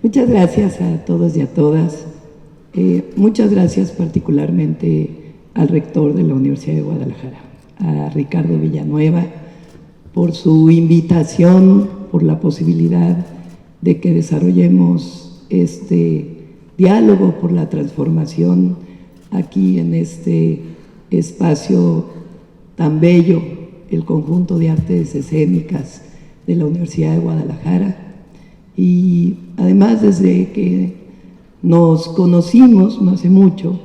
Muchas gracias a todos y a todas. Muchas gracias particularmente al rector de la Universidad de Guadalajara, a Ricardo Villanueva, por su invitación, por la posibilidad de que desarrollemos este diálogo por la transformación aquí en este espacio tan bello, el Conjunto de Artes Escénicas de la Universidad de Guadalajara. Y además, desde que nos conocimos no hace mucho,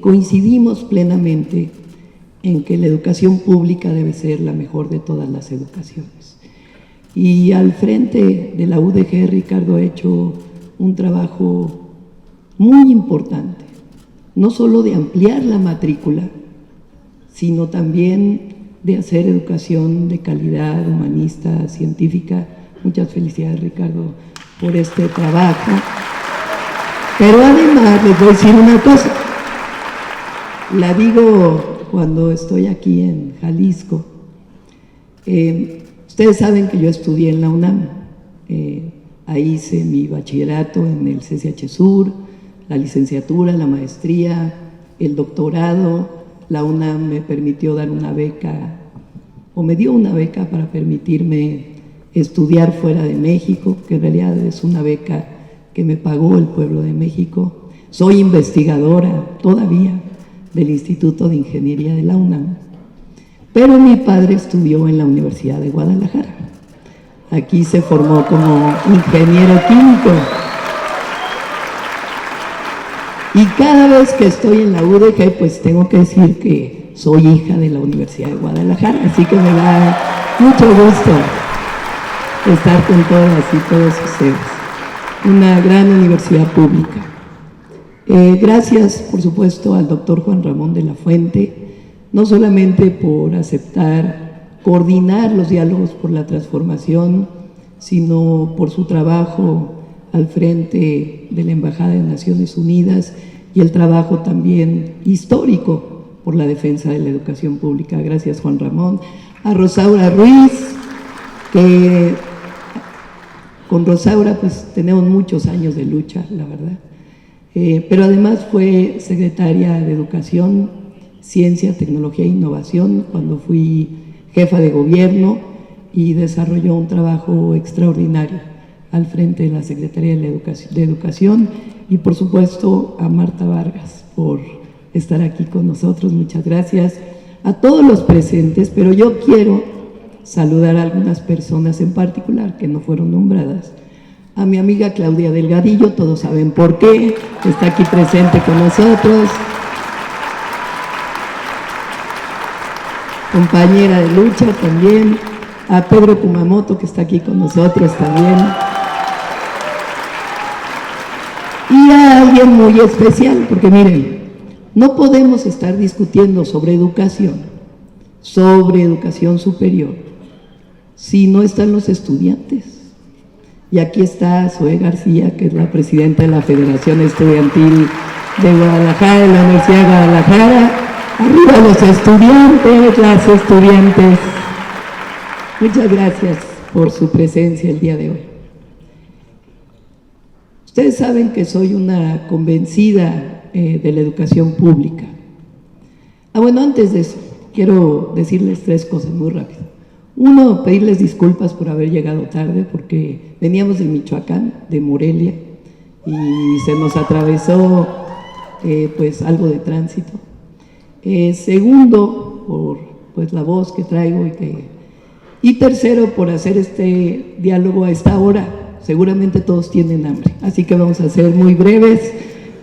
coincidimos plenamente en que la educación pública debe ser la mejor de todas las educaciones. Y al frente de la UDG, Ricardo ha hecho un trabajo muy importante, no solo de ampliar la matrícula, sino también de hacer educación de calidad, humanista, científica. Muchas felicidades, Ricardo, por este trabajo. Pero además les voy a decir una cosa, la digo cuando estoy aquí en Jalisco. Ustedes saben que yo estudié en la UNAM, ahí hice mi bachillerato en el CCH Sur, la licenciatura, la maestría, el doctorado. La UNAM me permitió dar una beca, o me dio una beca para permitirme estudiar fuera de México, que en realidad es una beca que me pagó el pueblo de México. Soy investigadora todavía del Instituto de Ingeniería de la UNAM, pero mi padre estudió en la Universidad de Guadalajara. Aquí se formó como ingeniero químico. Y cada vez que estoy en la UDG, pues tengo que decir que soy hija de la Universidad de Guadalajara, así que me da mucho gusto estar con todas y todos ustedes. Una gran universidad pública. Gracias, por supuesto, al doctor Juan Ramón de la Fuente, no solamente por aceptar coordinar los diálogos por la transformación, sino por su trabajo al frente de la Embajada de Naciones Unidas y el trabajo también histórico por la defensa de la educación pública. Gracias, Juan Ramón. A Rosaura Ruiz, que con Rosaura pues tenemos muchos años de lucha, la verdad. Pero además fue secretaria de Educación, Ciencia, Tecnología e Innovación cuando fui jefa de gobierno y desarrolló un trabajo extraordinario al frente de la Secretaría de Educación, y por supuesto a Marta Vargas por estar aquí con nosotros. Muchas gracias a todos los presentes, pero yo quiero saludar a algunas personas en particular que no fueron nombradas. A mi amiga Claudia Delgadillo, todos saben por qué, está aquí presente con nosotros. Compañera de lucha también. A Pedro Kumamoto, que está aquí con nosotros también. Y a alguien muy especial, porque miren, no podemos estar discutiendo sobre educación superior, si no están los estudiantes. Y aquí está Zoe García, que es la presidenta de la Federación Estudiantil de Guadalajara, de la Universidad de Guadalajara. Arriba los estudiantes, las estudiantes. Muchas gracias por su presencia el día de hoy. Ustedes saben que soy una convencida de la educación pública. Bueno, antes de eso, quiero decirles tres cosas muy rápido. Uno, pedirles disculpas por haber llegado tarde, porque veníamos de Michoacán, de Morelia, y se nos atravesó pues algo de tránsito. Segundo, por pues la voz que traigo y tercero, por hacer este diálogo a esta hora. Seguramente todos tienen hambre, así que vamos a ser muy breves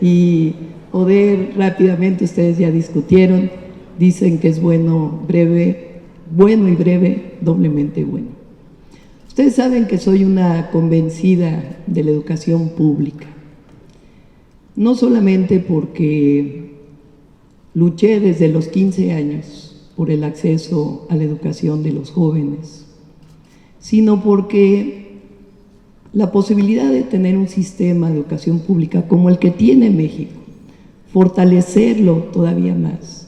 y poder rápidamente. Ustedes ya discutieron, dicen que es bueno y breve, doblemente bueno. Ustedes saben que soy una convencida de la educación pública, no solamente porque luché desde los 15 años por el acceso a la educación de los jóvenes, sino porque la posibilidad de tener un sistema de educación pública como el que tiene México, fortalecerlo todavía más,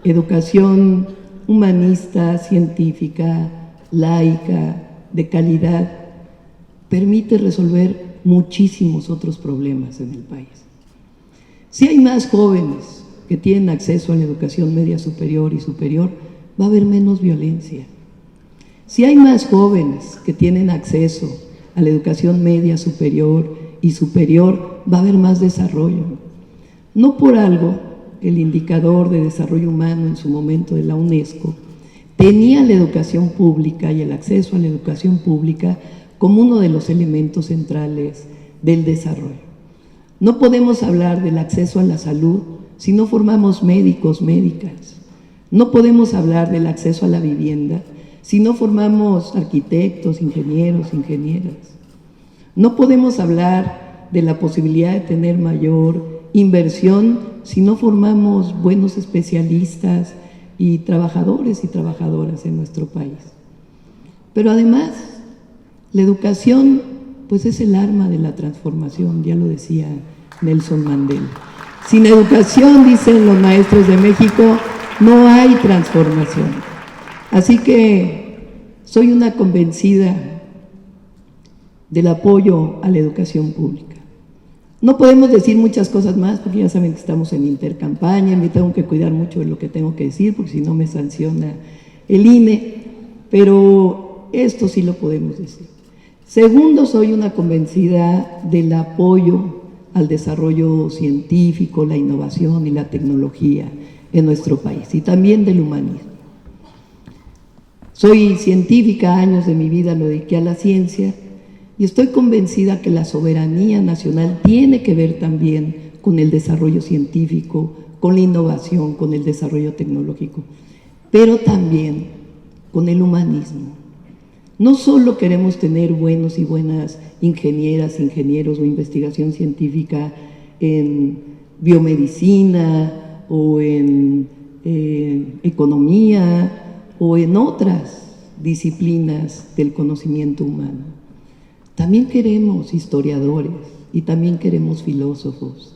educación humanista, científica, laica, de calidad, permite resolver muchísimos otros problemas en el país. Si hay más jóvenes que tienen acceso a la educación media superior y superior, va a haber menos violencia. Si hay más jóvenes que tienen acceso a la educación media superior y superior, va a haber más desarrollo. No por algo, el indicador de desarrollo humano en su momento de la UNESCO tenía la educación pública y el acceso a la educación pública como uno de los elementos centrales del desarrollo. No podemos hablar del acceso a la salud si no formamos médicos, médicas. No podemos hablar del acceso a la vivienda si no formamos arquitectos, ingenieros, ingenieras. No podemos hablar de la posibilidad de tener mayor inversión si no formamos buenos especialistas y trabajadoras en nuestro país. Pero además, la educación pues es el arma de la transformación, ya lo decía Nelson Mandela. Sin educación, dicen los maestros de México, no hay transformación. Así que soy una convencida del apoyo a la educación pública. No podemos decir muchas cosas más porque ya saben que estamos en intercampaña, me tengo que cuidar mucho de lo que tengo que decir porque si no me sanciona el INE, pero esto sí lo podemos decir. Segundo, soy una convencida del apoyo al desarrollo científico, la innovación y la tecnología en nuestro país y también del humanismo. Soy científica, años de mi vida lo dediqué a la ciencia y estoy convencida que la soberanía nacional tiene que ver también con el desarrollo científico, con la innovación, con el desarrollo tecnológico, pero también con el humanismo. No solo queremos tener buenos y buenas ingenieras, ingenieros o investigación científica en biomedicina o en economía o en otras disciplinas del conocimiento humano. También queremos historiadores y también queremos filósofos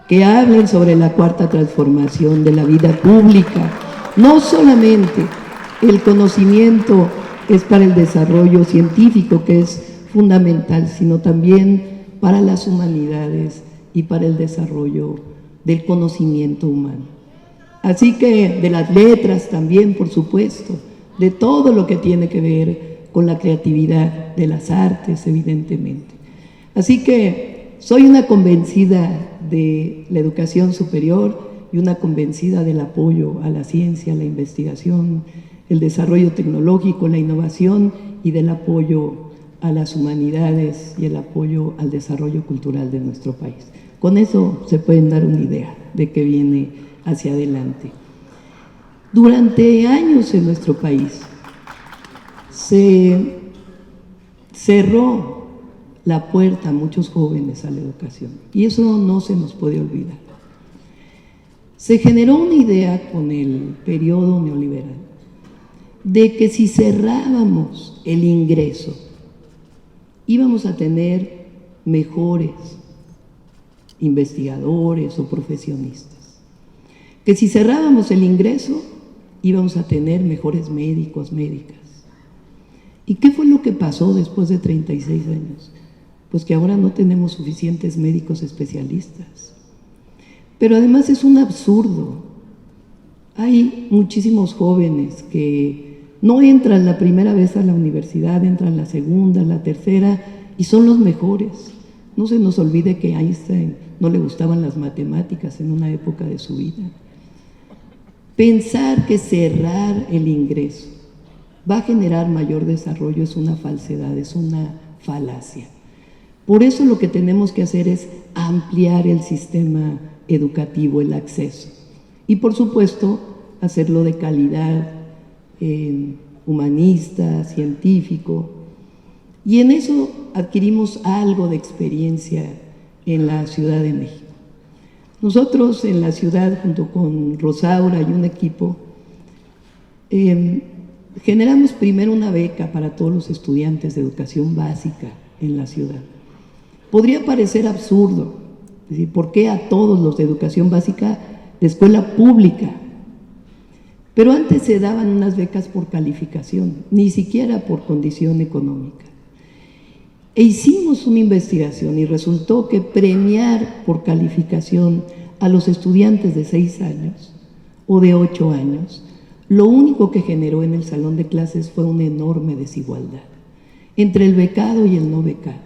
que hablen sobre la cuarta transformación de la vida pública. No solamente el conocimiento es para el desarrollo científico, que es fundamental, sino también para las humanidades y para el desarrollo del conocimiento humano. Así que de las letras también, por supuesto, de todo lo que tiene que ver con la creatividad, de las artes, evidentemente. Así que soy una convencida de la educación superior y una convencida del apoyo a la ciencia, a la investigación, el desarrollo tecnológico, la innovación y del apoyo a las humanidades y el apoyo al desarrollo cultural de nuestro país. Con eso se pueden dar una idea de qué viene hacia adelante. Durante años en nuestro país se cerró la puerta a muchos jóvenes a la educación y eso no se nos puede olvidar. Se generó una idea con el periodo neoliberal de que si cerrábamos el ingreso íbamos a tener mejores investigadores o profesionistas, que si cerrábamos el ingreso íbamos a tener mejores médicos, médicas. ¿Y qué fue lo que pasó después de 36 años? Pues que ahora no tenemos suficientes médicos especialistas. Pero además es un absurdo. Hay muchísimos jóvenes que no entran la primera vez a la universidad, entran la segunda, la tercera y son los mejores. No se nos olvide que a Einstein no le gustaban las matemáticas en una época de su vida. Pensar que cerrar el ingreso va a generar mayor desarrollo es una falsedad, es una falacia. Por eso lo que tenemos que hacer es ampliar el sistema educativo, el acceso. Y por supuesto, hacerlo de calidad, humanista, científico. Y en eso adquirimos algo de experiencia en la Ciudad de México. Nosotros en la ciudad, junto con Rosaura y un equipo, generamos primero una beca para todos los estudiantes de educación básica en la ciudad. Podría parecer absurdo, es decir, ¿por qué a todos los de educación básica de escuela pública? Pero antes se daban unas becas por calificación, ni siquiera por condición económica. E hicimos una investigación y resultó que premiar por calificación a los estudiantes de 6 años o de 8 años, lo único que generó en el salón de clases fue una enorme desigualdad entre el becado y el no becado.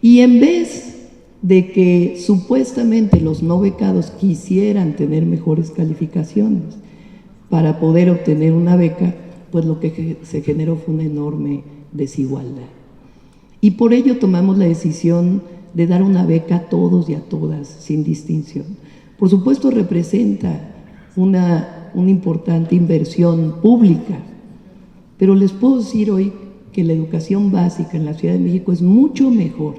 Y en vez de que supuestamente los no becados quisieran tener mejores calificaciones para poder obtener una beca, pues lo que se generó fue una enorme desigualdad. Y por ello tomamos la decisión de dar una beca a todos y a todas, sin distinción. Por supuesto, representa una importante inversión pública, pero les puedo decir hoy que la educación básica en la Ciudad de México es mucho mejor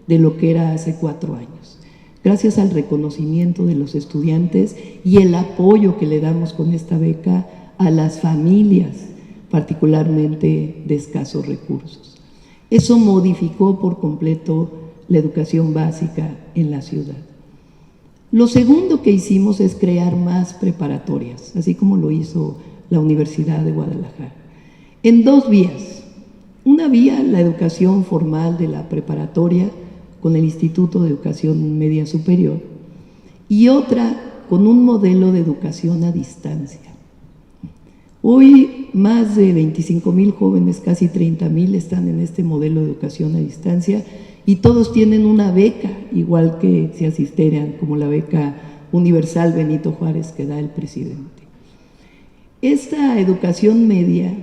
de lo que era hace 4 años, gracias al reconocimiento de los estudiantes y el apoyo que le damos con esta beca a las familias, particularmente de escasos recursos. Eso modificó por completo la educación básica en la ciudad. Lo segundo que hicimos es crear más preparatorias, así como lo hizo la Universidad de Guadalajara, en 2 vías. Una vía, la educación formal de la preparatoria con el Instituto de Educación Media Superior, y otra con un modelo de educación a distancia. Hoy más de 25,000 jóvenes, casi 30,000 están en este modelo de educación a distancia y todos tienen una beca, igual que si asistieran, como la beca universal Benito Juárez que da el presidente. Esta educación media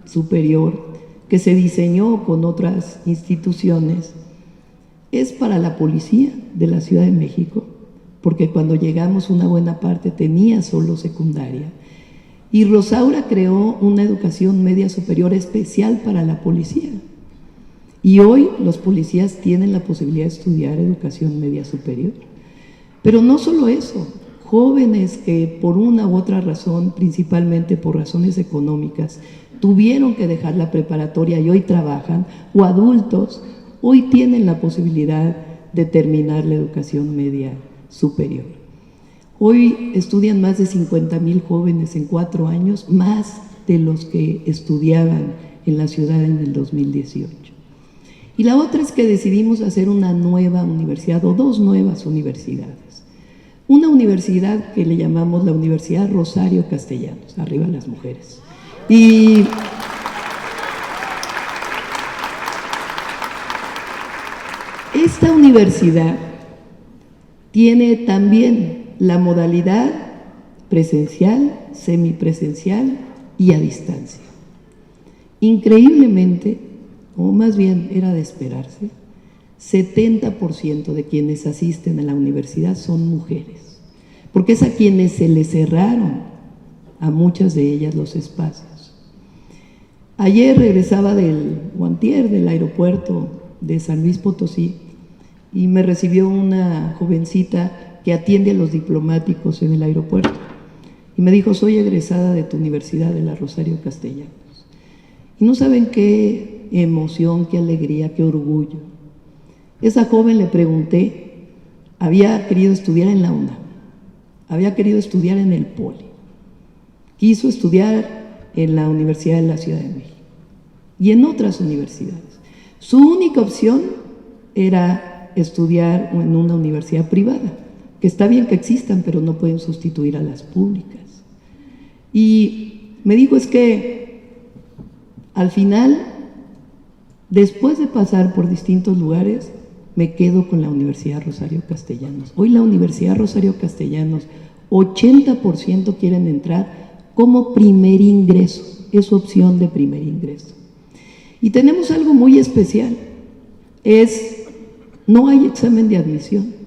superior que se diseñó con otras instituciones es para la policía de la Ciudad de México, porque cuando llegamos una buena parte tenía solo secundaria. Y Rosaura creó una educación media superior especial para la policía. Y hoy los policías tienen la posibilidad de estudiar educación media superior. Pero no solo eso, jóvenes que por una u otra razón, principalmente por razones económicas, tuvieron que dejar la preparatoria y hoy trabajan, o adultos, hoy tienen la posibilidad de terminar la educación media superior. Hoy estudian más de 50,000 jóvenes en 4 años, más de los que estudiaban en la ciudad en el 2018. Y la otra es que decidimos hacer una nueva universidad, o 2 nuevas universidades. Una universidad que le llamamos la Universidad Rosario Castellanos, arriba las mujeres. Y esta universidad tiene también la modalidad presencial, semipresencial y a distancia. Increíblemente, o más bien era de esperarse, 70% de quienes asisten a la universidad son mujeres, porque es a quienes se les cerraron a muchas de ellas los espacios. Ayer regresaba o antier del aeropuerto de San Luis Potosí y me recibió una jovencita que atiende a los diplomáticos en el aeropuerto y me dijo: soy egresada de tu universidad, de la Rosario Castellanos. Y no saben qué emoción, qué alegría, qué orgullo. Esa joven, le pregunté, había querido estudiar en la UNAM, había querido estudiar en el Poli, quiso estudiar en la Universidad de la Ciudad de México y en otras universidades. Su única opción era estudiar en una universidad privada, que está bien que existan, pero no pueden sustituir a las públicas. Y me dijo: es que al final, después de pasar por distintos lugares, me quedo con la Universidad Rosario Castellanos. Hoy la Universidad Rosario Castellanos, 80% quieren entrar como primer ingreso, es su opción de primer ingreso. Y tenemos algo muy especial, no hay examen de admisión.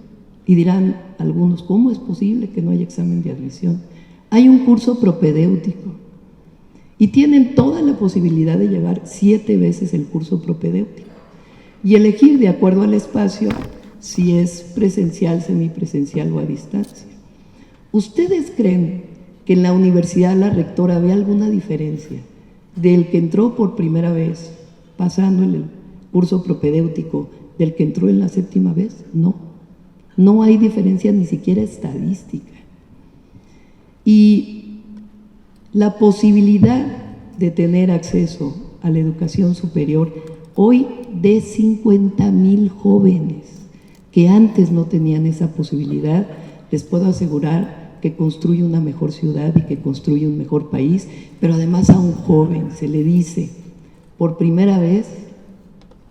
Y dirán algunos: ¿cómo es posible que no haya examen de admisión? Hay un curso propedéutico y tienen toda la posibilidad de llevar 7 veces el curso propedéutico y elegir de acuerdo al espacio si es presencial, semipresencial o a distancia. ¿Ustedes creen que en la universidad la rectora ve alguna diferencia del que entró por primera vez pasando el curso propedéutico del que entró en la 7ª vez? No, no hay diferencia ni siquiera estadística. Y la posibilidad de tener acceso a la educación superior hoy de 50,000 jóvenes que antes no tenían esa posibilidad. Les puedo asegurar que construye una mejor ciudad y que construye un mejor país, pero además a un joven se le dice, por primera vez,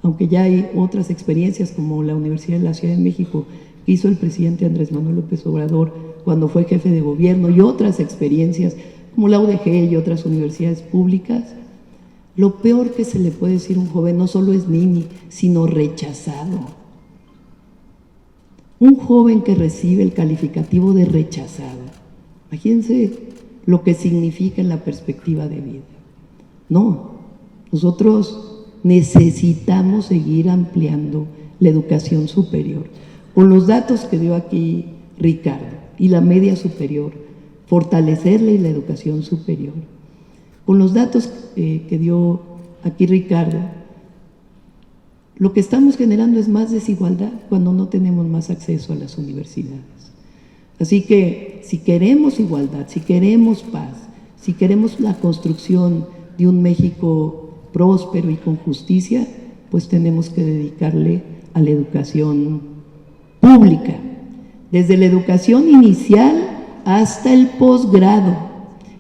aunque ya hay otras experiencias como la Universidad de la Ciudad de México que hizo el presidente Andrés Manuel López Obrador cuando fue jefe de gobierno, y otras experiencias como la UDG y otras universidades públicas, lo peor que se le puede decir a un joven no solo es nini, sino rechazado. Un joven que recibe el calificativo de rechazado, imagínense lo que significa en la perspectiva de vida. No, nosotros necesitamos seguir ampliando la educación superior. Con los datos que dio aquí Ricardo y la media superior, fortalecerle la educación superior. Con los datos que dio aquí Ricardo, lo que estamos generando es más desigualdad cuando no tenemos más acceso a las universidades. Así que si queremos igualdad, si queremos paz, si queremos la construcción de un México próspero y con justicia, pues tenemos que dedicarle a la educación pública, desde la educación inicial hasta el posgrado,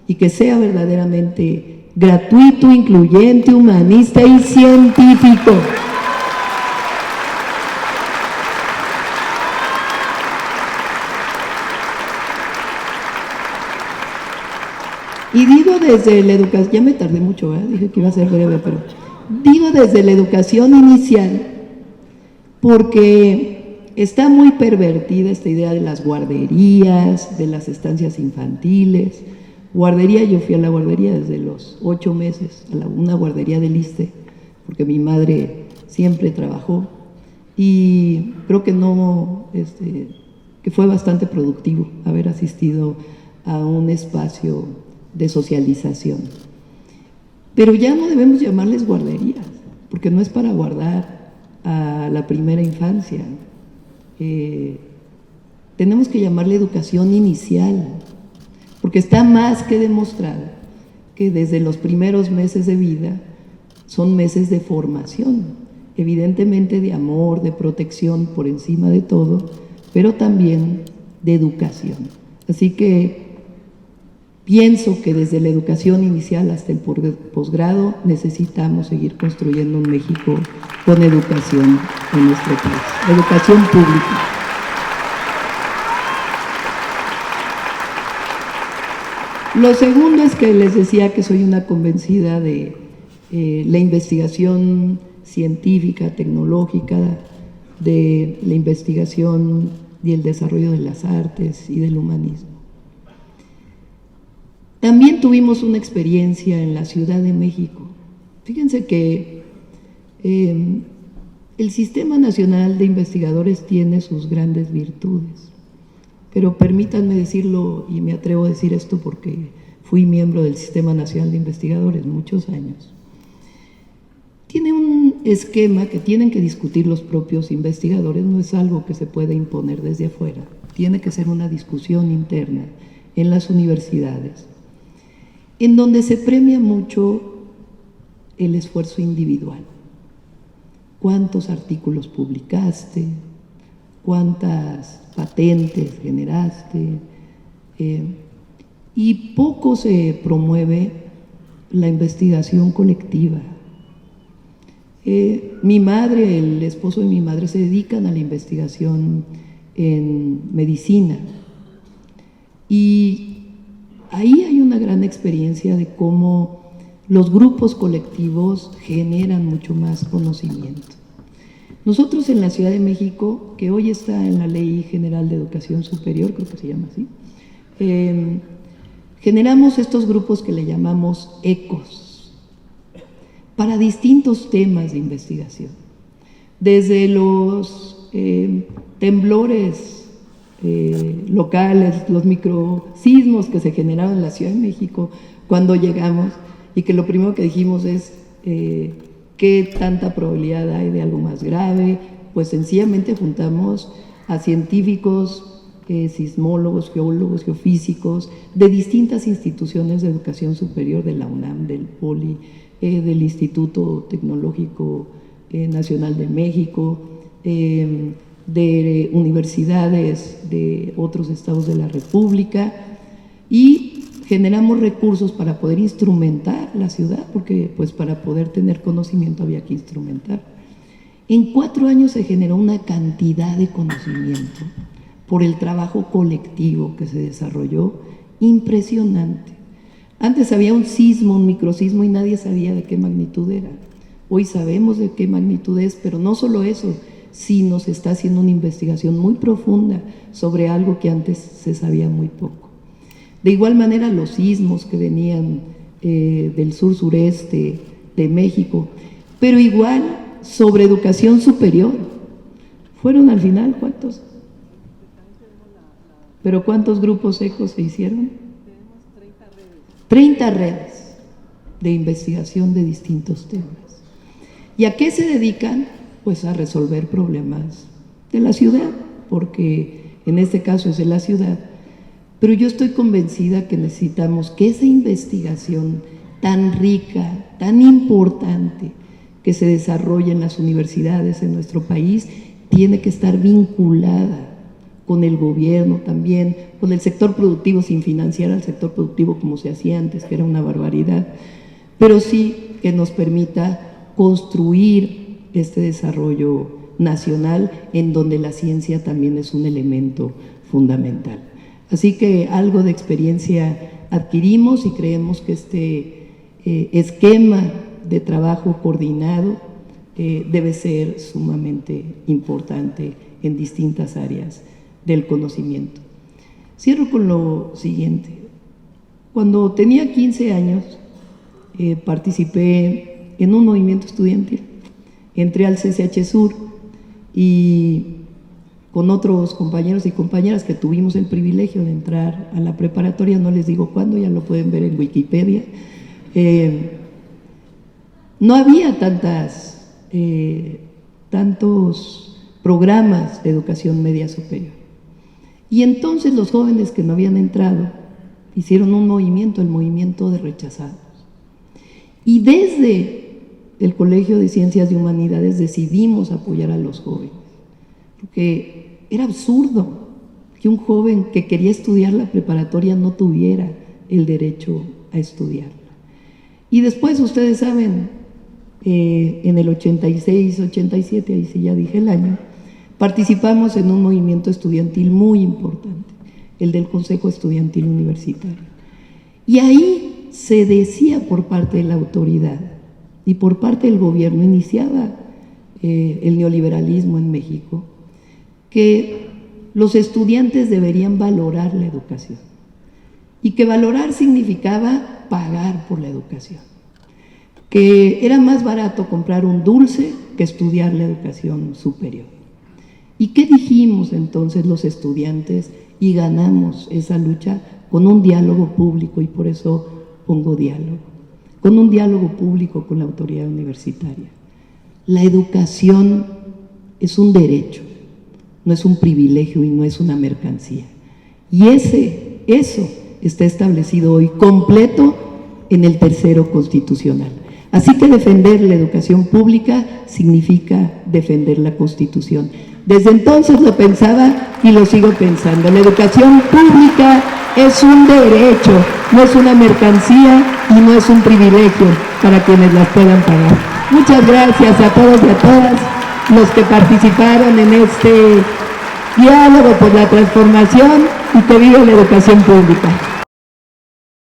y que sea verdaderamente gratuito, incluyente, humanista y científico. Y digo desde la educación, ya me tardé mucho, dije que iba a ser breve, pero digo desde la educación inicial, porque está muy pervertida esta idea de las guarderías, de las estancias infantiles. Guardería, yo fui a la guardería desde los 8 meses, una guardería del ISSSTE, porque mi madre siempre trabajó, y creo que no, que fue bastante productivo haber asistido a un espacio de socialización. Pero ya no debemos llamarles guarderías, porque no es para guardar a la primera infancia. Tenemos que llamarle educación inicial, porque está más que demostrado que desde los primeros meses de vida son meses de formación, evidentemente de amor, de protección por encima de todo, pero también de educación. Así que pienso que desde la educación inicial hasta el posgrado necesitamos seguir construyendo un México con educación en nuestro país, educación pública. Lo segundo es que les decía que soy una convencida de la investigación científica, tecnológica, de la investigación y el desarrollo de las artes y del humanismo. También tuvimos una experiencia en la Ciudad de México. Fíjense que el Sistema Nacional de Investigadores tiene sus grandes virtudes, pero permítanme decirlo, y me atrevo a decir esto porque fui miembro del Sistema Nacional de Investigadores muchos años. Tiene un esquema que tienen que discutir los propios investigadores, no es algo que se pueda imponer desde afuera, tiene que ser una discusión interna en las universidades, en donde se premia mucho el esfuerzo individual. ¿Cuántos artículos publicaste? ¿Cuántas patentes generaste? Y poco se promueve la investigación colectiva. Mi madre, el esposo de mi madre se dedican a la investigación en medicina, y ahí hay una gran experiencia de cómo los grupos colectivos generan mucho más conocimiento. Nosotros en la Ciudad de México, que hoy está en la Ley General de Educación Superior, creo que se llama así, generamos estos grupos que le llamamos ECOS, para distintos temas de investigación, desde los temblores locales, los microsismos que se generaron en la Ciudad de México cuando llegamos, y que lo primero que dijimos es ¿qué tanta probabilidad hay de algo más grave? Pues sencillamente juntamos a científicos, sismólogos, geólogos, geofísicos, de distintas instituciones de educación superior, de la UNAM, del POLI, del Instituto Tecnológico Nacional de México, de universidades de otros estados de la República, y generamos recursos para poder instrumentar la ciudad, porque pues para poder tener conocimiento había que instrumentar. En 4 años se generó una cantidad de conocimiento por el trabajo colectivo que se desarrolló, impresionante. Antes había un sismo, un microsismo, y nadie sabía de qué magnitud era. Hoy sabemos de qué magnitud es, pero no solo eso, sino se está haciendo una investigación muy profunda sobre algo que antes se sabía muy poco. De igual manera, los sismos que venían del sur-sureste de México, pero igual sobre educación superior. ¿Fueron al final cuántos? ¿Pero cuántos grupos ECO se hicieron? 30 redes de investigación de distintos temas. ¿Y a qué se dedican? Pues a resolver problemas de la ciudad, porque en este caso es de la ciudad. Pero yo estoy convencida que necesitamos que esa investigación tan rica, tan importante, que se desarrolla en las universidades en nuestro país, tiene que estar vinculada con el gobierno también, con el sector productivo, sin financiar al sector productivo como se hacía antes, que era una barbaridad, pero sí que nos permita construir este desarrollo nacional en donde la ciencia también es un elemento fundamental. Así que algo de experiencia adquirimos y creemos que este esquema de trabajo coordinado debe ser sumamente importante en distintas áreas del conocimiento. Cierro con lo siguiente. Cuando tenía 15 años, participé en un movimiento estudiantil. Entré al CCH Sur y con otros compañeros y compañeras que tuvimos el privilegio de entrar a la preparatoria, no les digo cuándo, ya lo pueden ver en Wikipedia, no había tantos programas de educación media superior. Y entonces los jóvenes que no habían entrado hicieron un movimiento, el movimiento de rechazados. Y desde el Colegio de Ciencias y Humanidades decidimos apoyar a los jóvenes, porque era absurdo que un joven que quería estudiar la preparatoria no tuviera el derecho a estudiarla. Y después, ustedes saben, en el 86, 87, ahí sí ya dije el año, participamos en un movimiento estudiantil muy importante, el del Consejo Estudiantil Universitario. Y ahí se decía por parte de la autoridad y por parte del gobierno, iniciaba el neoliberalismo en México, que los estudiantes deberían valorar la educación y que valorar significaba pagar por la educación, que era más barato comprar un dulce que estudiar la educación superior. ¿Y qué dijimos entonces los estudiantes? Y ganamos esa lucha con un diálogo público, y por eso pongo diálogo, con un diálogo público con la autoridad universitaria. La educación es un derecho, no es un privilegio y no es una mercancía. Y eso está establecido hoy completo en el tercero constitucional. Así que defender la educación pública significa defender la Constitución. Desde entonces lo pensaba y lo sigo pensando. La educación pública es un derecho, no es una mercancía y no es un privilegio para quienes las puedan pagar. Muchas gracias a todos y a todas los que participaron en este diálogo por la transformación y que viva la educación pública.